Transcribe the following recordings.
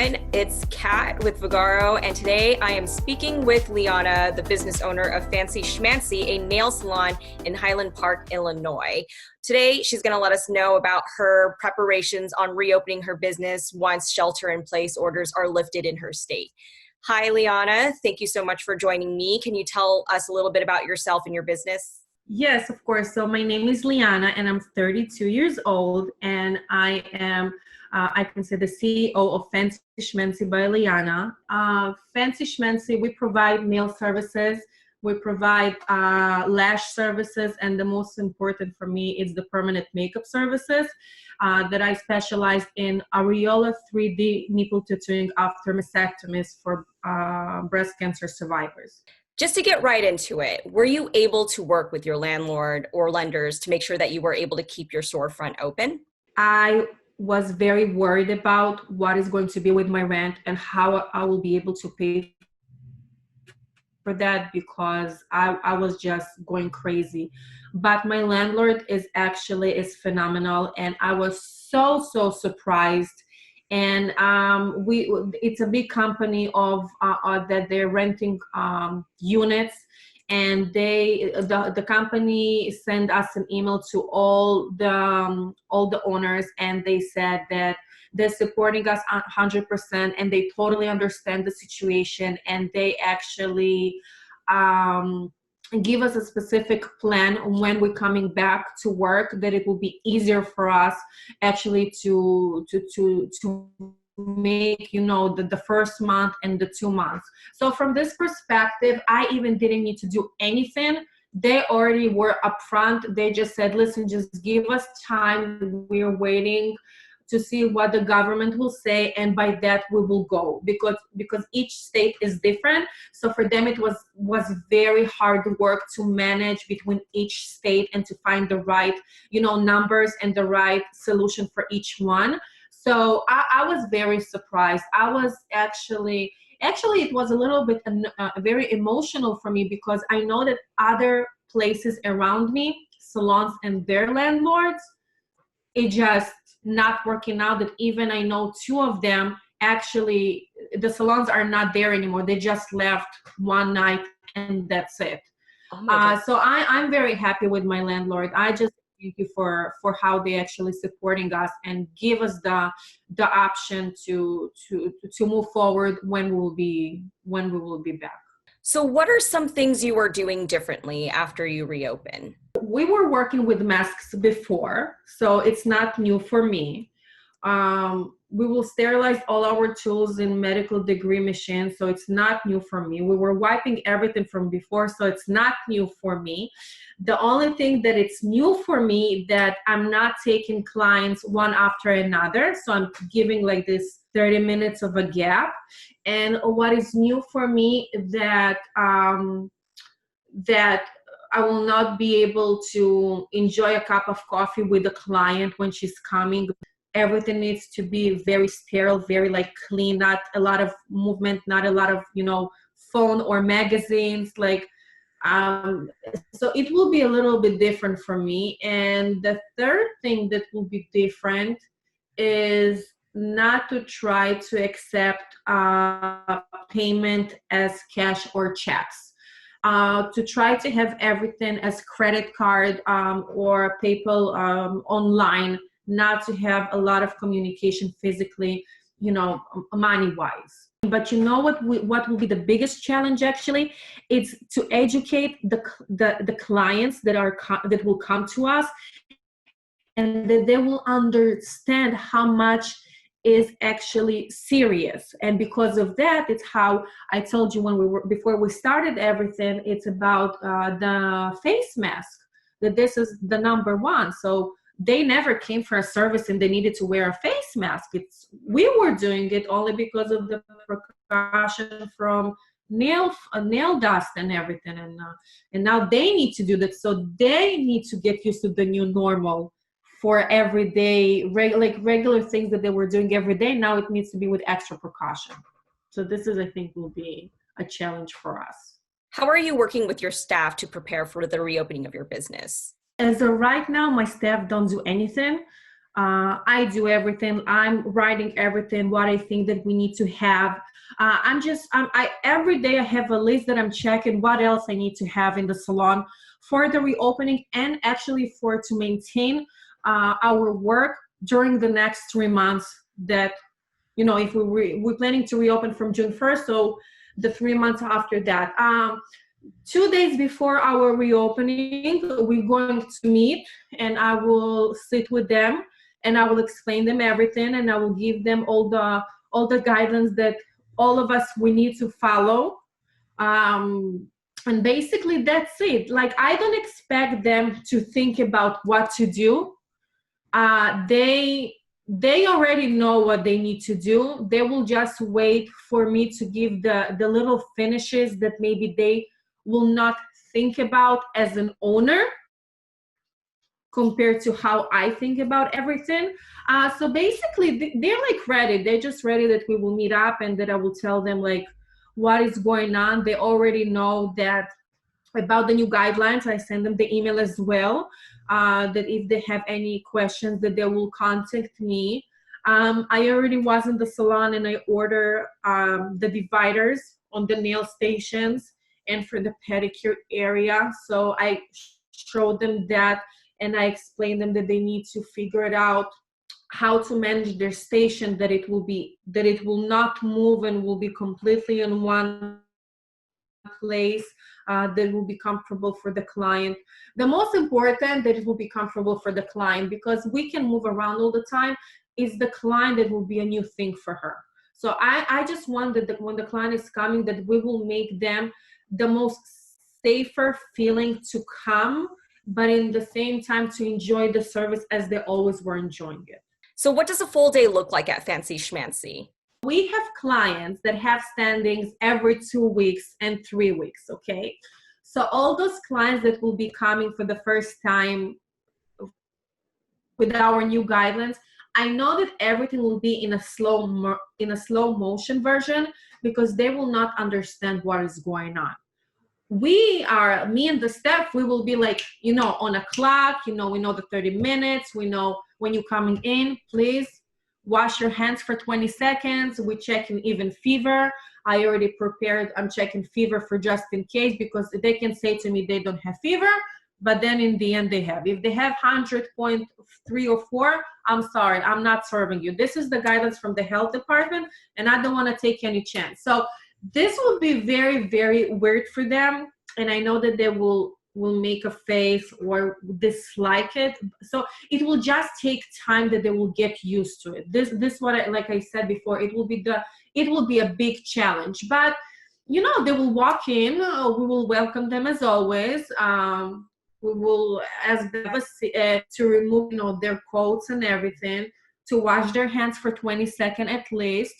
everyone. It's Kat with Vagaro, and today I am speaking with Liana, the business owner of Fancy Schmancy, a nail salon in Highland Park, Illinois. Today, she's going to let us know about her preparations on reopening her business once shelter-in-place orders are lifted in her state. Hi, Liana. Thank you so much for joining me. Can you tell us a little bit about yourself and your business? Yes, of course. So my name is Liana and I'm 32 years old, and I am, I can say, the CEO of Fancy Schmancy by Liana. Fancy Schmancy, we provide nail services, we provide lash services, and the most important for me is the permanent makeup services that I specialize in areola 3D nipple tattooing after mastectomies for breast cancer survivors. Just to get right into it, were you able to work with your landlord or lenders to make sure that you were able to keep your storefront open? I was very worried about what is going to be with my rent and how I will be able to pay for that, because I was just going crazy. But my landlord is phenomenal, and I was so surprised. And it's a big company of that they're renting units, and the company sent us an email to all the owners, and they said that they're supporting us 100%, and they totally understand the situation, and they actually give us a specific plan when we're coming back to work, that it will be easier for us actually to make, the first month and the 2 months. So from this perspective, I even didn't need to do anything. They already were upfront. They just said, listen, just give us time. We're waiting to see what the government will say, and by that we will go, because each state is different. So for them it was very hard work to manage between each state and to find the right numbers and the right solution for each one. So I was very surprised. I was actually it was a little bit very emotional for me, because I know that other places around me, salons and their landlords, it just not working out. That even I know 2 of them, actually the salons are not there anymore. They just left one night and that's it. So I'm very happy with my landlord. I just thank you for how they actually supporting us and give us the option to move forward when we will be back. So what are some things you are doing differently after you reopen? We were working with masks before, so it's not new for me. We will sterilize all our tools in medical degree machines, so it's not new for me. We were wiping everything from before, so it's not new for me. The only thing that it's new for me, that I'm not taking clients one after another, so I'm giving like this 30 minutes of a gap. And what is new for me, that that I will not be able to enjoy a cup of coffee with the client when she's coming. Everything needs to be very sterile, very clean, not a lot of movement, not a lot of, phone or magazines. So it will be a little bit different for me. And the third thing that will be different is not to try to accept payment as cash or checks. To try to have everything as credit card or PayPal online, not to have a lot of communication physically, money-wise. But what will be the biggest challenge actually? It's to educate the clients that will come to us, and that they will understand how much is actually serious. And because of that, it's how I told you before we started everything, it's about the face mask, that this is the number one. So they never came for a service and they needed to wear a face mask. We were doing it only because of the precaution from nail dust and everything. And now they need to do that. So they need to get used to the new normal for everyday, regular things that they were doing every day. Now it needs to be with extra precaution. So this I think, will be a challenge for us. How are you working with your staff to prepare for the reopening of your business? As of right now, my staff don't do anything. I do everything. I'm writing everything, what I think that we need to have. Every day I have a list that I'm checking what else I need to have in the salon for the reopening and actually for to maintain our work during the next 3 months that, if we're planning to reopen from June 1st, so the 3 months after that. 2 days before our reopening, we're going to meet and I will sit with them and I will explain them everything and I will give them all the guidelines that all of us we need to follow. And basically that's it. Like, I don't expect them to think about what to do. They already know what they need to do. They will just wait for me to give the little finishes that maybe they will not think about as an owner compared to how I think about everything. So basically they're like ready. They're just ready that we will meet up and that I will tell them like what is going on. They already know that about the new guidelines. I send them the email as well, that if they have any questions that they will contact me. I already was in the salon and I order the dividers on the nail stations and for the pedicure area. So I showed them that and I explained them that they need to figure it out how to manage their station, that it will not move and will be completely in one place, that will be comfortable for the client. The most important, that it will be comfortable for the client, because we can move around all the time, is the client that will be a new thing for her. So I just want that when the client is coming, that we will make them the most safer feeling to come, but in the same time to enjoy the service as they always were enjoying it. So what does a full day look like at Fancy Schmancy? We have clients that have standings every 2 weeks and 3 weeks, okay? So all those clients that will be coming for the first time with our new guidelines, I know that everything will be in a slow motion version, because they will not understand what is going on. Me and the staff, we will be like, on a clock, we know the 30 minutes, we know when you're coming in, please wash your hands for 20 seconds. We check in even fever. I already prepared, I'm checking fever for just in case, because they can say to me they don't have fever, but then in the end they have. If they have 100.3 or 4, I'm sorry, I'm not serving you. This is the guidance from the health department and I don't want to take any chance. So this will be very, very weird for them. And I know that they will make a face or dislike it. So it will just take time that they will get used to it. This what like I said before, it will be a big challenge. But they will walk in, we will welcome them as always. We will ask them to remove their coats and everything, to wash their hands for 20 seconds at least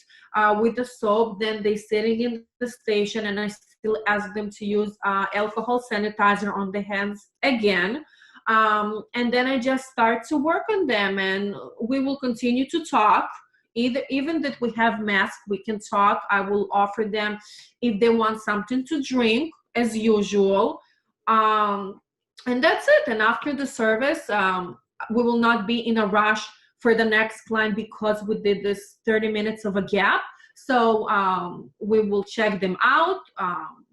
with the soap. Then they sitting in the station and I still ask them to use alcohol sanitizer on the hands again. And then I just start to work on them, and we will continue to talk. Even that we have masks, we can talk. I will offer them if they want something to drink as usual. And that's it. And after the service, we will not be in a rush for the next client, because we did this 30 minutes of a gap. So we will check them out.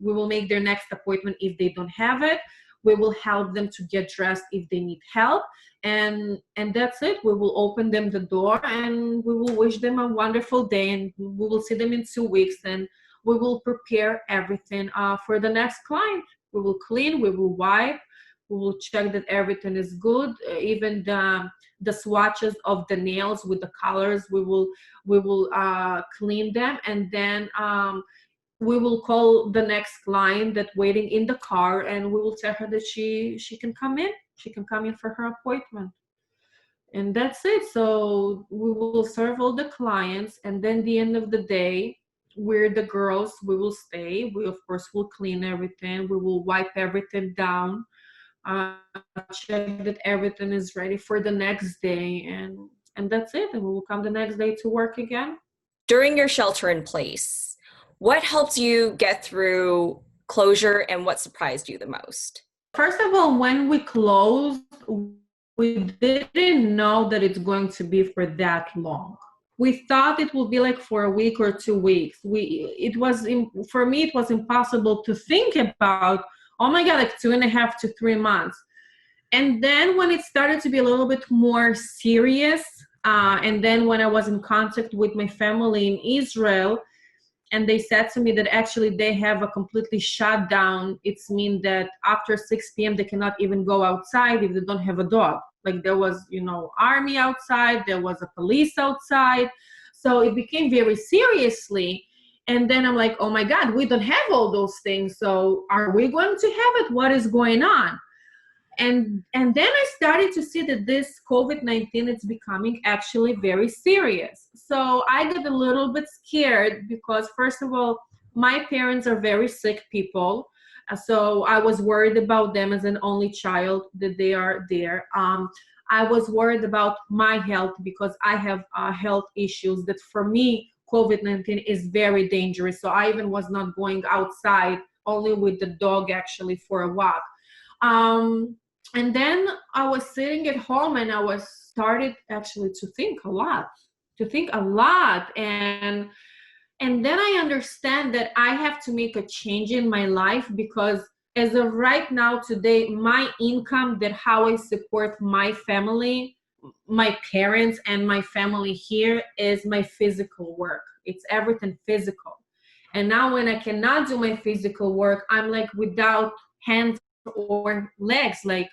We will make their next appointment if they don't have it. We will help them to get dressed if they need help. And that's it. We will open them the door and we will wish them a wonderful day. And we will see them in 2 weeks. And we will prepare everything for the next client. We will clean, we will wipe. We will check that everything is good. Even the swatches of the nails with the colors, we will clean them, and then we will call the next client that waiting in the car, and we will tell her that she can come in. She can come in for her appointment, and that's it. So we will serve all the clients, and then the end of the day, we're the girls. We will stay. We of course will clean everything. We will wipe everything down. Check that everything is ready for the next day, and that's it. And we will come the next day to work again. During your shelter in place, what helped you get through closure and what surprised you the most? First of all, when we closed, we didn't know that it's going to be for that long. We thought it would be like for a week or 2 weeks. For me, it was impossible to think about, oh my God, like 2.5 to 3 months. And then when it started to be a little bit more serious, and then when I was in contact with my family in Israel, and they said to me that actually they have a completely shut down. It's mean that after 6 p.m. they cannot even go outside if they don't have a dog. Like there was, army outside, there was a police outside. So it became very seriously. And then I'm like, oh my God, we don't have all those things. So are we going to have it? What is going on? And then I started to see that this COVID-19 is becoming actually very serious. So I got a little bit scared because, first of all, my parents are very sick people. So I was worried about them as an only child, that they are there. I was worried about my health because I have health issues that for me, COVID-19 is very dangerous. So I even was not going outside, only with the dog actually for a walk. And then I was sitting at home and I was started actually to think a lot. And then I understand that I have to make a change in my life because as of right now today, my income, that how I support my family, my parents and my family here is my physical work. It's everything physical. And now when I cannot do my physical work, I'm like without hands or legs, like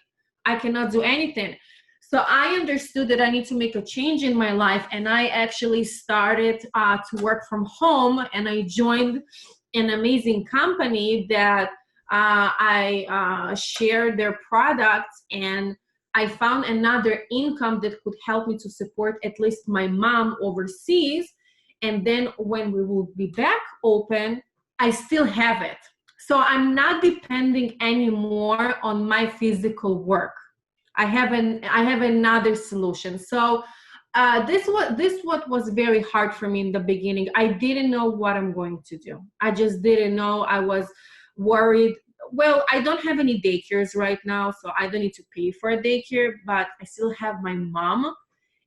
I cannot do anything. So I understood that I need to make a change in my life, and I actually started to work from home, and I joined an amazing company that I shared their products, and I found another income that could help me to support at least my mom overseas. And then when we will be back open, I still have it. So I'm not depending anymore on my physical work. I have another solution. So this what was very hard for me in the beginning. I didn't know what I'm going to do. I just didn't know. I was worried. Well, I don't have any daycares right now, so I don't need to pay for a daycare, but I still have my mom,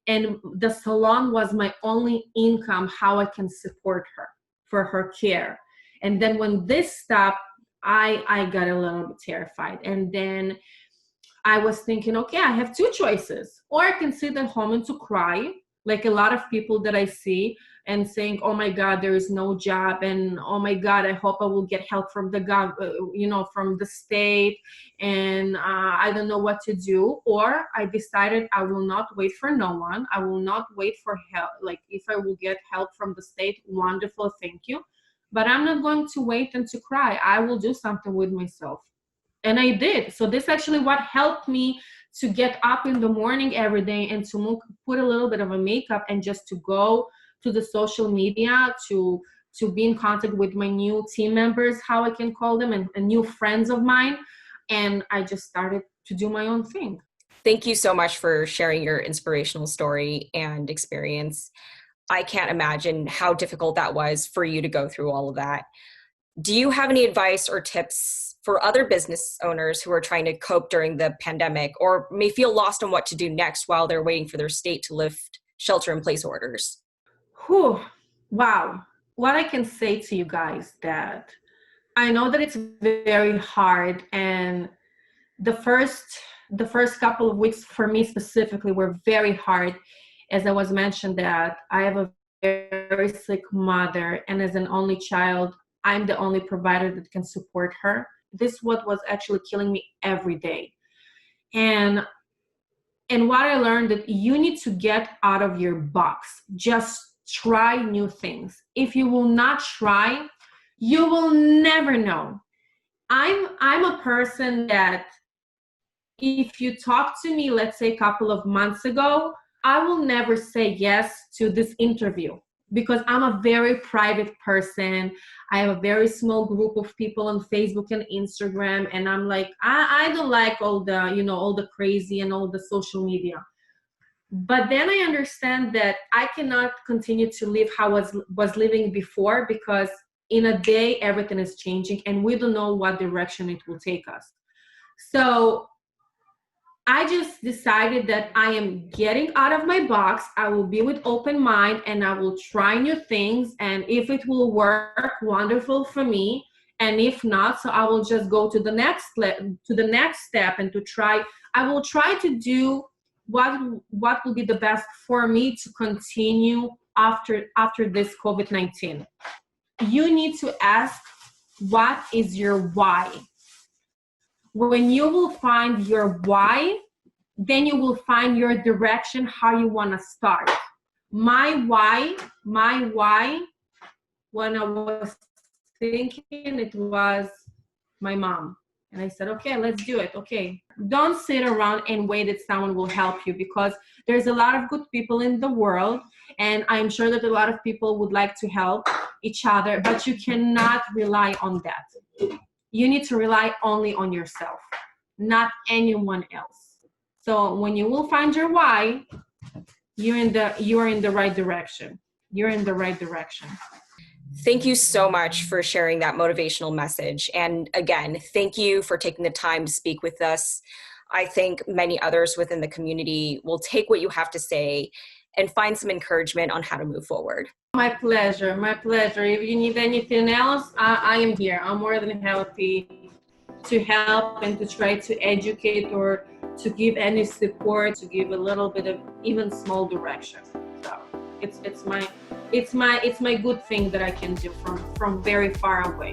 and the salon was my only income, how I can support her for her care. And then when this stopped, I got a little bit terrified. And then I was thinking, okay, I have two choices. Or I can sit at home and to cry, like a lot of people that I see, and saying, oh my God, there is no job. And oh my God, I hope I will get help from the from the state. And I don't know what to do. Or I decided I will not wait for no one. I will not wait for help. Like if I will get help from the state, wonderful, thank you. But I'm not going to wait and to cry. I will do something with myself. And I did. So this actually what helped me to get up in the morning every day and to put a little bit of a makeup and just to go to the social media, to be in contact with my new team members, how I can call them, and new friends of mine. And I just started to do my own thing. Thank you so much for sharing your inspirational story and experience. I can't imagine how difficult that was for you to go through all of that. Do you have any advice or tips for other business owners who are trying to cope during the pandemic or may feel lost on what to do next while they're waiting for their state to lift shelter-in-place orders? Whew. Wow. What I can say to you guys that I know that it's very hard, and the first couple of weeks for me specifically were very hard. As I was mentioned that I have a very sick mother, and as an only child, I'm the only provider that can support her. This what was actually killing me every day. And what I learned that you need to get out of your box. Just try new things. If you will not try, you will never know. I'm a person that if you talk to me, let's say a couple of months ago, I will never say yes to this interview because I'm a very private person. I have a very small group of people on Facebook and Instagram, and I'm like, I don't like all the, all the crazy and all the social media. But then I understand that I cannot continue to live how I was living before, because in a day, everything is changing and we don't know what direction it will take us. So I just decided that I am getting out of my box. I will be with open mind and I will try new things. And if it will work, wonderful for me. And if not, so I will just go to the next step and to try. I will try to do what will be the best for me to continue after this COVID-19. You need to ask, what is your why? When you will find your why, then you will find your direction, how you want to start. My why, when I was thinking, it was my mom. And I said, okay, let's do it. Okay. Don't sit around and wait that someone will help you, because there's a lot of good people in the world. And I'm sure that a lot of people would like to help each other, but you cannot rely on that. You need to rely only on yourself, not anyone else. So when you will find your why, you're in the right direction. You're in the right direction. Thank you so much for sharing that motivational message. And again, thank you for taking the time to speak with us. I think many others within the community will take what you have to say and find some encouragement on how to move forward. My pleasure, my pleasure. If you need anything else, I am here. I'm more than happy to help and to try to educate or to give any support, to give a little bit of even small direction. So it's my good thing that I can do from very far away.